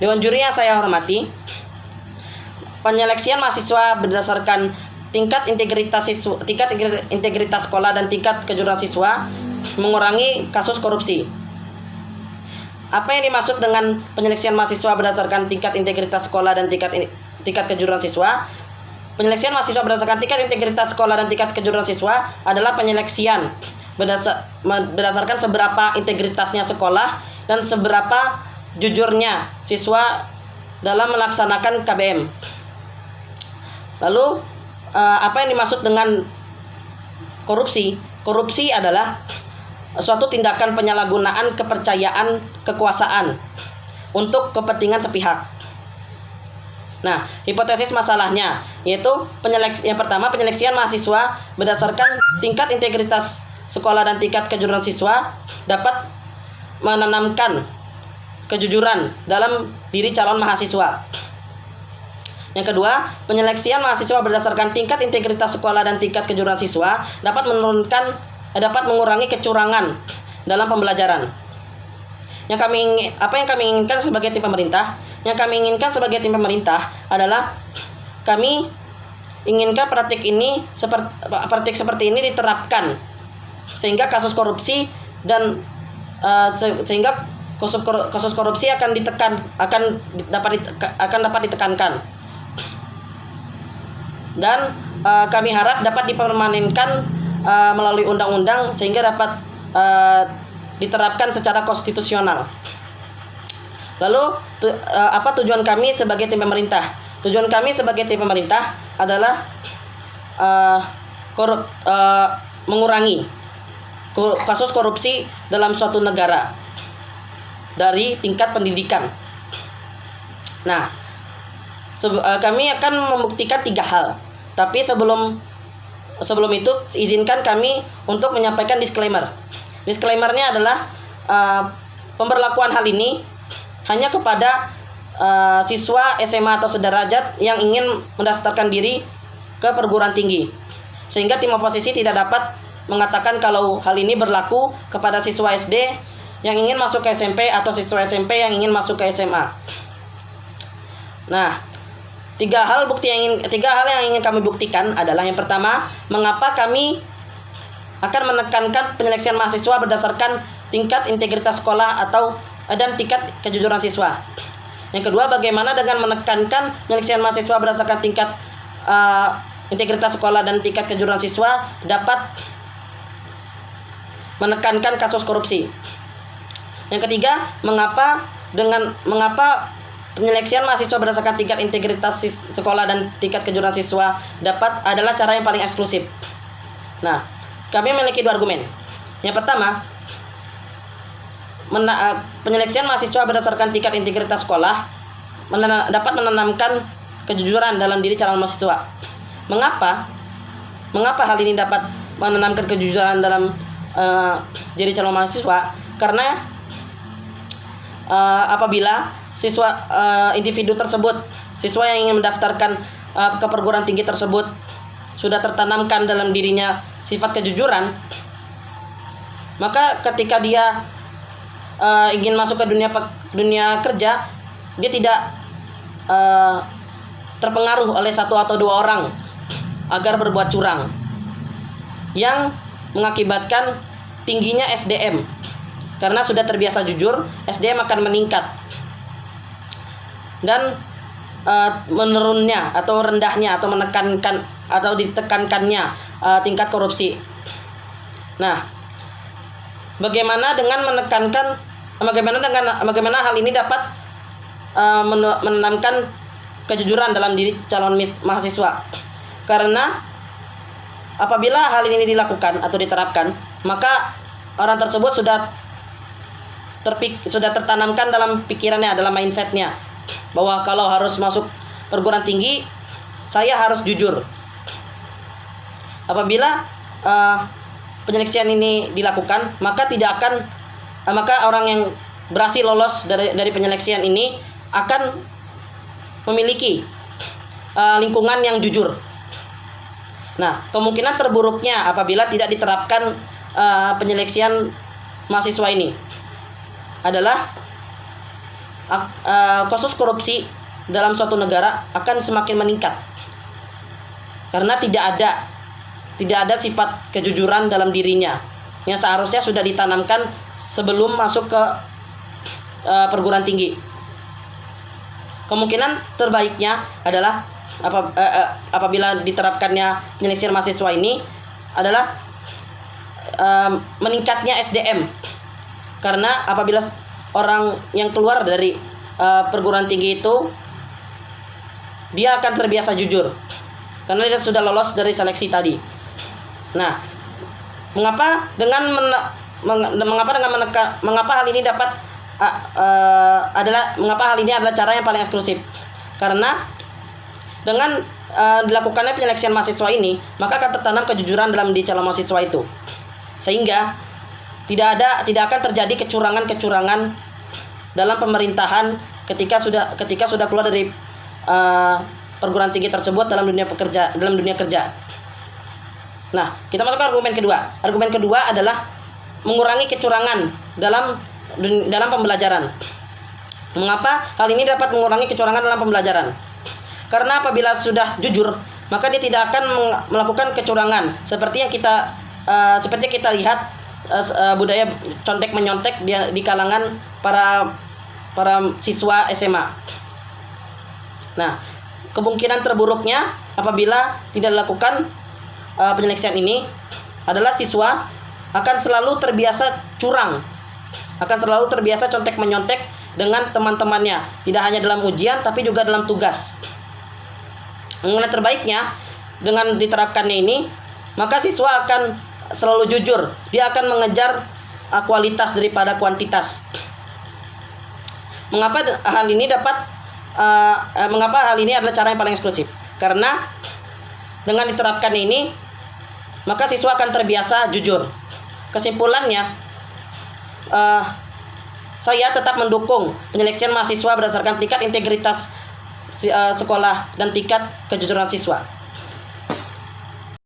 Dewan juri yang saya hormati, penyeleksian mahasiswa berdasarkan tingkat integritas sekolah dan tingkat kejujuran siswa mengurangi kasus korupsi. Apa yang dimaksud dengan penyeleksian mahasiswa berdasarkan tingkat integritas sekolah dan tingkat kejujuran siswa? Penyeleksian mahasiswa berdasarkan tingkat integritas sekolah dan tingkat kejujuran siswa adalah penyeleksian berdasarkan seberapa integritasnya sekolah dan seberapa jujurnya siswa dalam melaksanakan KBM. Lalu apa yang dimaksud dengan korupsi? Korupsi adalah suatu tindakan penyalahgunaan kepercayaan kekuasaan untuk kepentingan sepihak. Nah, hipotesis masalahnya yaitu yang pertama, penyeleksian mahasiswa berdasarkan tingkat integritas sekolah dan tingkat kejujuran siswa dapat menanamkan kejujuran dalam diri calon mahasiswa. Yang kedua, penyeleksian mahasiswa berdasarkan tingkat integritas sekolah dan tingkat kejujuran siswa dapat mengurangi kecurangan dalam pembelajaran. Apa yang kami inginkan sebagai tim pemerintah? Yang kami inginkan sebagai tim pemerintah adalah kami inginkan praktik seperti ini diterapkan sehingga kasus korupsi dan sehingga kasus korupsi akan dapat ditekankan. Dan kami harap dapat dipermanenkan melalui undang-undang sehingga dapat diterapkan secara konstitusional. Lalu apa tujuan kami sebagai tim pemerintah? Tujuan kami sebagai tim pemerintah adalah mengurangi kasus korupsi dalam suatu negara dari tingkat pendidikan. Nah, kami akan membuktikan 3 hal. Tapi sebelum itu izinkan kami untuk menyampaikan disclaimer. Disclaimernya adalah pemberlakuan hal ini hanya kepada siswa SMA atau sederajat yang ingin mendaftarkan diri ke perguruan tinggi. Sehingga tim oposisi tidak dapat mengatakan kalau hal ini berlaku kepada siswa SD yang ingin masuk ke SMP atau siswa SMP yang ingin masuk ke SMA. Nah, 3 hal yang ingin kami buktikan adalah yang pertama, mengapa kami akan menekankan penyeleksian mahasiswa berdasarkan tingkat integritas sekolah dan tingkat kejujuran siswa. Yang kedua, bagaimana dengan menekankan penyeleksian mahasiswa berdasarkan tingkat integritas sekolah dan tingkat kejujuran siswa dapat menekankan kasus korupsi. Yang ketiga, mengapa penyeleksian mahasiswa berdasarkan tingkat integritas sekolah dan tingkat kejujuran siswa adalah cara yang paling eksklusif. Nah, kami memiliki 2 argumen. Yang pertama, penyeleksian mahasiswa berdasarkan tingkat integritas sekolah dapat menanamkan kejujuran dalam diri calon mahasiswa. Mengapa hal ini dapat menanamkan kejujuran dalam diri calon mahasiswa? Karena apabila individu tersebut, siswa yang ingin mendaftarkan ke perguruan tinggi tersebut sudah tertanamkan dalam dirinya sifat kejujuran, maka ketika dia ingin masuk ke dunia kerja, dia tidak terpengaruh oleh 1 atau 2 orang agar berbuat curang yang mengakibatkan tingginya SDM. Karena sudah terbiasa jujur, SDM akan meningkat dan menurunnya atau rendahnya atau menekankan atau ditekankannya tingkat korupsi. Nah, bagaimana hal ini dapat menanamkan kejujuran dalam diri calon mahasiswa? Karena apabila hal ini dilakukan atau diterapkan, maka orang tersebut sudah tertanamkan dalam pikirannya, dalam mindsetnya, bahwa kalau harus masuk perguruan tinggi, saya harus jujur. Apabila penyeleksian ini dilakukan, maka orang yang berhasil lolos dari penyeleksian ini akan memiliki lingkungan yang jujur. Nah, kemungkinan terburuknya apabila tidak diterapkan penyeleksian mahasiswa ini adalah kasus korupsi dalam suatu negara akan semakin meningkat. Karena tidak ada sifat kejujuran dalam dirinya yang seharusnya sudah ditanamkan sebelum masuk ke perguruan tinggi. Kemungkinan terbaiknya adalah apabila diterapkannya penyeleksian mahasiswa ini adalah meningkatnya SDM. Karena apabila orang yang keluar dari perguruan tinggi itu, dia akan terbiasa jujur karena dia sudah lolos dari seleksi tadi. Nah, mengapa hal ini adalah cara yang paling eksklusif? Karena dengan dilakukannya penyeleksian mahasiswa ini, maka akan tertanam kejujuran dalam di calon mahasiswa itu, sehingga tidak akan terjadi kecurangan dalam pemerintahan ketika sudah keluar dari perguruan tinggi tersebut dalam dunia kerja. Nah, kita masuk ke argumen kedua. Argumen kedua adalah mengurangi kecurangan dalam pembelajaran. Mengapa hal ini dapat mengurangi kecurangan dalam pembelajaran? Karena apabila sudah jujur, maka dia tidak akan melakukan kecurangan seperti yang kita lihat budaya contek menyontek di kalangan para siswa SMA. Nah, kemungkinan terburuknya apabila tidak dilakukan penyeleksian ini adalah siswa akan selalu terbiasa curang, akan selalu terbiasa contek menyontek dengan teman-temannya, tidak hanya dalam ujian tapi juga dalam tugas. Mengenai terbaiknya dengan diterapkannya ini, maka siswa akan selalu jujur, dia akan mengejar kualitas daripada kuantitas. Mengapa hal ini adalah cara yang paling eksklusif? Karena dengan diterapkan ini, maka siswa akan terbiasa jujur. Kesimpulannya, saya tetap mendukung penyeleksian mahasiswa berdasarkan tingkat integritas sekolah dan tingkat kejujuran siswa.